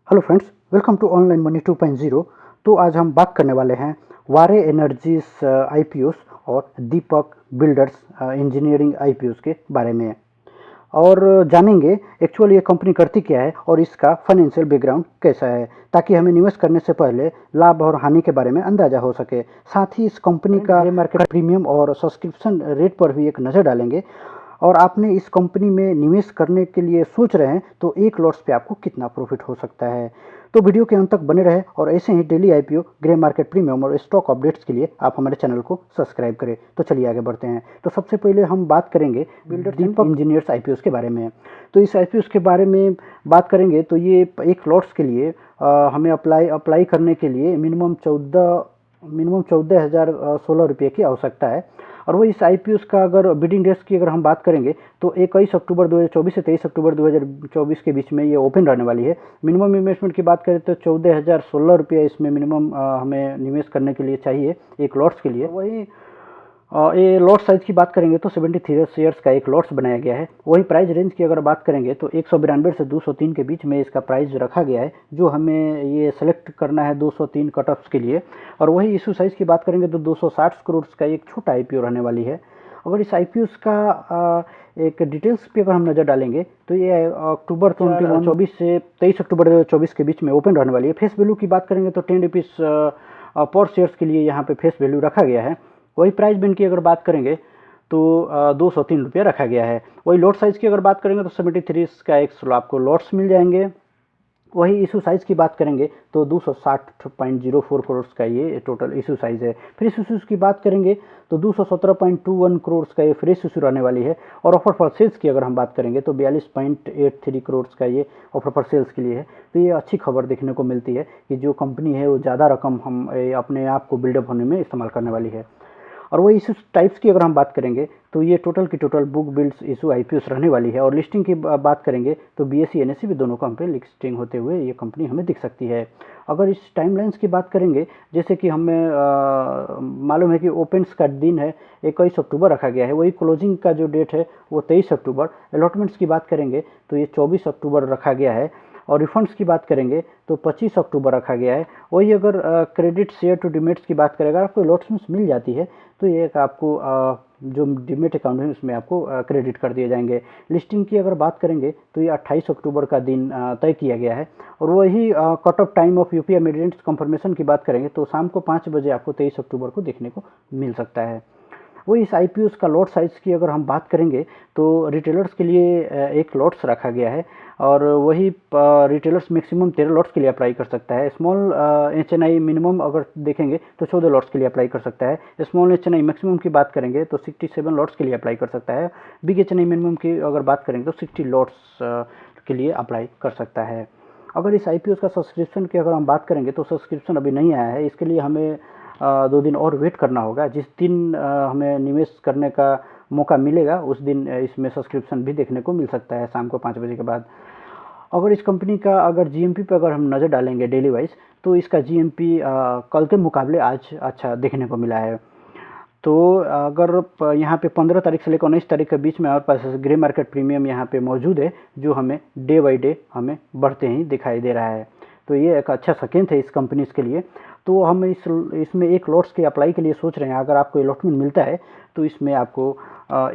Hello friends, welcome to online money 2.0। तो आज हम बात करने वाले हैं वारे एनर्जीज आईपीओस और दीपक बिल्डर्स इंजीनियरिंग आईपीओस के बारे में और जानेंगे एक्चुअल ये कंपनी करती क्या है और इसका फाइनेंशियल बैकग्राउंड कैसा है, ताकि हमें निवेश करने से पहले लाभ और हानि के बारे में अंदाजा हो सके। साथ ही इस कंपनी का मार्केट प्रीमियम और सब्सक्रिप्शन रेट पर भी एक नज़र डालेंगे। और आपने इस कंपनी में निवेश करने के लिए सोच रहे हैं तो एक लॉट्स पे आपको कितना प्रॉफिट हो सकता है। तो वीडियो के अंत तक बने रहे और ऐसे ही daily IPO, grey market premium और स्टॉक अपडेट्स के लिए आप हमारे चैनल को सब्सक्राइब करें। तो चलिए आगे बढ़ते हैं। तो सबसे पहले हम बात करेंगे बिल्डर दीपक इंजीनियर्स आईपीओ के बारे में। तो इस आईपीओ के बारे में बात करेंगे तो ये एक लॉट्स के लिए हमें अप्लाई करने के लिए मिनिमम 14,016 रुपये की आवश्यकता है। और वो इस आईपीओ का अगर बिडिंग डेट्स की अगर हम बात करेंगे तो 21 अक्टूबर 2024 से 23 अक्टूबर 2024 के बीच में ये ओपन रहने वाली है। मिनिमम इन्वेस्टमेंट की बात करें तो 14,016 रुपये इसमें मिनिमम हमें निवेश करने के लिए चाहिए एक लॉट्स के लिए। वही ये लॉट साइज़ की बात करेंगे तो 73 शेयर्स का एक लॉट्स बनाया गया है। वही प्राइस रेंज की अगर बात करेंगे तो 192 से 203 के बीच में इसका प्राइस रखा गया है, जो हमें ये सेलेक्ट करना है 203 कट ऑफ्स के लिए। और वही इशू साइज़ की बात करेंगे तो 260 करोड़ का एक छोटा आईपीओ रहने वाली है। अगर इस आईपीओ का एक डिटेल्स पे अगर हम नज़र डालेंगे तो ये अक्टूबर 2024 से 23 अक्टूबर 2024 के बीच में ओपन रहने वाली है। फेस वैल्यू की बात करेंगे तो 10 रुपीज़ पर शेयर्स के लिए यहाँ पे फेस वैल्यू रखा गया है। वही प्राइस बैंड की अगर बात करेंगे तो 203 रुपये रखा गया है। वही लॉट साइज़ की अगर बात करेंगे तो 73 का एक आपको लॉट्स मिल जाएंगे। वही इशू साइज़ की बात करेंगे तो 260.04 करोड़ का ये टोटल इशू साइज़ है। फ्रेश इशूज़ की बात करेंगे तो 217.21 करोड़ का ये फ्रेश इशू रहने वाली है। और ऑफर फॉर सेल्स की अगर हम बात करेंगे तो 42.83 करोड़ का ये ऑफर फॉर सेल्स के लिए है। तो ये अच्छी खबर देखने को मिलती है कि जो कंपनी है वो ज़्यादा रकम हम अपने आप को बिल्डअप होने में इस्तेमाल करने वाली है। और वो इशू टाइप्स की अगर हम बात करेंगे तो ये टोटल की total book builds issue IPOs रहने वाली है। और लिस्टिंग की बात करेंगे तो बीएसई एनएसई भी दोनों कंपनी लिस्टिंग होते हुए ये कंपनी हमें दिख सकती है। अगर इस टाइमलाइंस की बात करेंगे, जैसे कि हमें मालूम है कि ओपन्स का दिन है 21 अक्टूबर रखा गया है, वही क्लोजिंग का जो डेट है वो 23 अक्टूबर। अलॉटमेंट्स की बात करेंगे तो ये 24 अक्टूबर रखा गया है। और रिफंड्स की बात करेंगे तो 25 अक्टूबर रखा गया है। वही अगर क्रेडिट शेयर टू डिमेट्स की बात करें, अगर आपको अलॉटमेंट्स मिल जाती है तो ये आपको जो डिमेट अकाउंट है उसमें आपको क्रेडिट कर दिए जाएंगे। लिस्टिंग की अगर बात करेंगे तो ये 28 अक्टूबर का दिन तय किया गया है। और वही cut off time of UPI मिडिडेंट्स कंफर्मेशन की बात करेंगे तो शाम को 5 बजे आपको 23 अक्टूबर को देखने को मिल सकता है। वही इस आईपीओस का लॉट साइज़ की अगर हम बात करेंगे तो रिटेलर्स के लिए एक लॉट्स रखा गया है। और वही रिटेलर्स मैक्सिमम 13 लॉट्स के लिए अप्लाई कर सकता है। स्मॉल एचएनआई मिनिमम अगर देखेंगे तो 14 लॉट्स के लिए अप्लाई कर सकता है। स्मॉल एचएनआई मैक्सिमम की बात करेंगे तो 67 लॉट्स के लिए अप्लाई कर सकता है। बिग एचएनआई मिनिमम की अगर बात करेंगे तो 60 लॉट्स के लिए अप्लाई कर सकता है। अगर इस आईपीओ का सब्सक्रिप्शन की अगर हम बात करेंगे तो सब्सक्रिप्शन अभी नहीं आया है, इसके लिए हमें 2 दिन और वेट करना होगा। जिस दिन हमें निवेश करने का मौका मिलेगा उस दिन इसमें सब्सक्रिप्शन भी देखने को मिल सकता है शाम को 5 बजे के बाद। अगर इस कंपनी का अगर जीएमपी पर अगर हम नज़र डालेंगे डेली वाइज तो इसका जीएमपी कल के मुकाबले आज अच्छा देखने को मिला है। तो अगर यहाँ पे 15 तारीख से लेकर 19 तारीख के बीच में हमारे पास ग्रे मार्केट प्रीमियम यहाँ पे मौजूद है, जो हमें डे बाई डे हमें बढ़ते ही दिखाई दे रहा है। तो ये एक अच्छा सेकेंड है इस कंपनीज के लिए। तो हम इसमें एक लॉट्स के अप्लाई के लिए सोच रहे हैं। अगर आपको अलॉटमेंट मिलता है तो इसमें आपको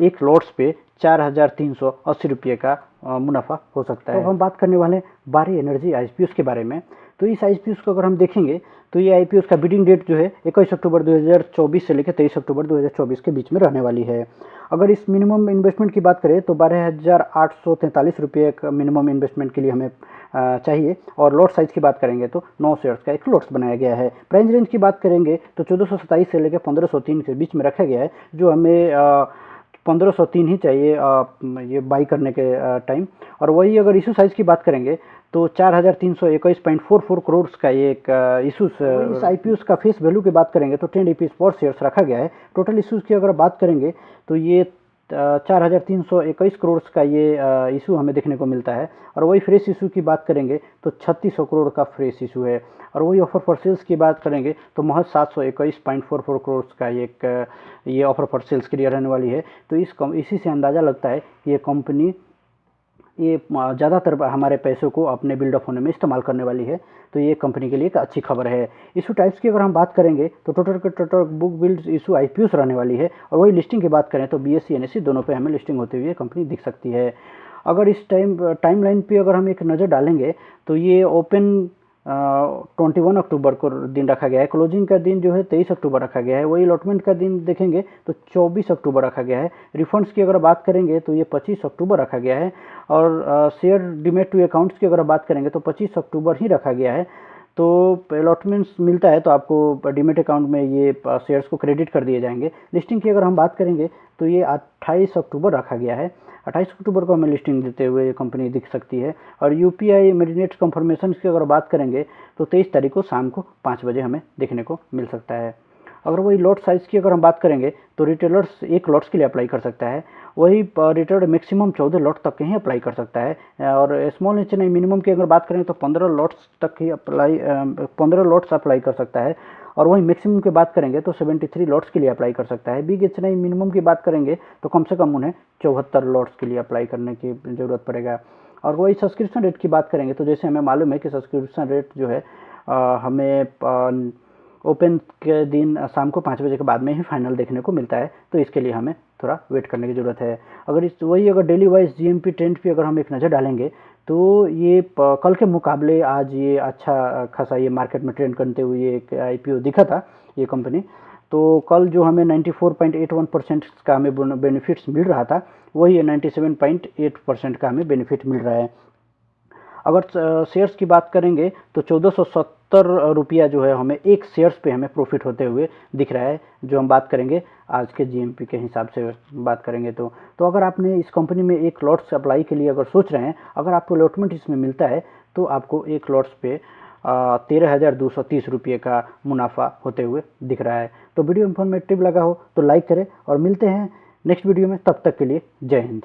एक लॉट्स पे 4,380 रुपये का मुनाफा हो सकता है। तो हम बात करने वाले हैं बारी एनर्जी आईपीओ के बारे में। तो इस आईपीओ को अगर हम देखेंगे तो ये आईपीओ का बिडिंग डेट जो है 21 अक्टूबर 2024 से लेकर 23 अक्टूबर 2024 के बीच में रहने वाली है। अगर इस मिनिमम इन्वेस्टमेंट की बात करें तो 12,843 रुपये का मिनिमम इन्वेस्टमेंट के लिए हमें चाहिए। और लॉट साइज़ की बात करेंगे तो 9 शेयर्स का एक लॉट्स बनाया गया है। प्राइस रेंज की बात करेंगे तो 1427 से लेकर 1503 के बीच में रखा गया है, जो हमें 1503 ही चाहिए ये बाई करने के टाइम। और वही अगर इशू साइज़ की बात करेंगे तो 4,321.44 करोड़ का ये एक इशूज़। इस आईपीओ का फेस वैल्यू की बात करेंगे तो 10 रुपीज़ पर शेयर्स रखा गया है। टोटल इशूज़ की अगर बात करेंगे तो ये 4,321 करोड़ का ये इशू हमें देखने को मिलता है। और वही फ्रेश इशू की बात करेंगे तो 3600 करोड़ का फ्रेश इशू है। और वही ऑफर फॉर सेल्स की बात करेंगे तो महज 721.44 करोड़ का ये ऑफर फॉर सेल्स के लिए रहने वाली है। तो इसी से अंदाज़ा लगता है कि ये कंपनी ये ज़्यादातर हमारे पैसों को अपने बिल्डअप होने में इस्तेमाल करने वाली है। तो ये कंपनी के लिए एक अच्छी खबर है। इशू टाइप्स की अगर हम बात करेंगे तो total book build issue IPOs रहने वाली है। और वही लिस्टिंग की बात करें तो बीएससी एनएससी दोनों पे हमें लिस्टिंग होते हुए कंपनी दिख सकती है। अगर इस टाइमलाइन पे अगर हम एक नज़र डालेंगे तो ये ओपन 21 अक्टूबर को दिन रखा गया है। क्लोजिंग का दिन जो है 23 अक्टूबर रखा गया है। वही अलॉटमेंट का दिन देखेंगे तो 24 अक्टूबर रखा गया है। रिफंड्स की अगर बात करेंगे तो ये 25 अक्टूबर रखा गया है। और शेयर डीमेट टू अकाउंट्स की अगर बात करेंगे तो 25 अक्टूबर ही रखा गया है। तो अलॉटमेंट्स मिलता है तो आपको डीमेट अकाउंट में ये शेयर्स को क्रेडिट कर दिए जाएंगे। लिस्टिंग की अगर हम बात करेंगे तो ये 28 अक्टूबर रखा गया है। 28 अक्टूबर को हमें लिस्टिंग देते हुए ये कंपनी दिख सकती है। और यूपीआई मेरिनेट्स कंफर्मेशन की अगर बात करेंगे तो 23 तारीख को शाम को 5 बजे हमें देखने को मिल सकता है। अगर वही लॉट साइज़ की अगर हम बात करेंगे तो रिटेलर्स 1 लॉट्स के लिए अप्लाई कर सकता है। वही रिटेलर मैक्सिमम 14 लॉट तक के ही अप्लाई कर सकता है। और small H N I minimum की अगर बात करें तो 15 लॉट्स तक ही 15 लॉट्स अप्लाई कर सकता है। और वही मैक्सिमम की बात करेंगे तो 73 लॉट्स के लिए अप्लाई कर सकता है। Big H N I minimum की बात करेंगे तो कम से कम उन्हें 74 लॉट्स के लिए अप्लाई करने की ज़रूरत पड़ेगा। और वही सब्सक्रिप्शन रेट की बात करेंगे तो जैसे हमें मालूम है कि सब्सक्रिप्शन रेट जो है हमें ओपन के दिन शाम को 5 बजे के बाद में ही फाइनल देखने को मिलता है। तो इसके लिए हमें थोड़ा वेट करने की ज़रूरत है। अगर डेली वाइज जीएमपी ट्रेंड पे अगर हम एक नज़र डालेंगे तो ये कल के मुकाबले आज ये अच्छा खासा ये मार्केट में ट्रेंड करते हुए एक आईपीओ दिखा था ये कंपनी। तो कल जो हमें 94.81% का हमें बेनिफिट्स मिल रहा था वही 97.8% का हमें बेनिफिट मिल रहा है। अगर शेयर्स की बात करेंगे तो 1470 रुपया जो है हमें एक शेयर्स पे हमें प्रॉफिट होते हुए दिख रहा है। जो हम बात करेंगे आज के जीएमपी के हिसाब से बात करेंगे तो अगर आपने इस कंपनी में 1 लॉट्स अप्लाई के लिए अगर सोच रहे हैं, अगर आपको अलॉटमेंट इसमें मिलता है तो आपको 1 लॉट्स पे 13,230 रुपये का मुनाफा होते हुए दिख रहा है। तो वीडियो इन्फॉर्मेटिव लगा हो तो लाइक करें और मिलते हैं नेक्स्ट वीडियो में। तब तक के लिए जय हिंद।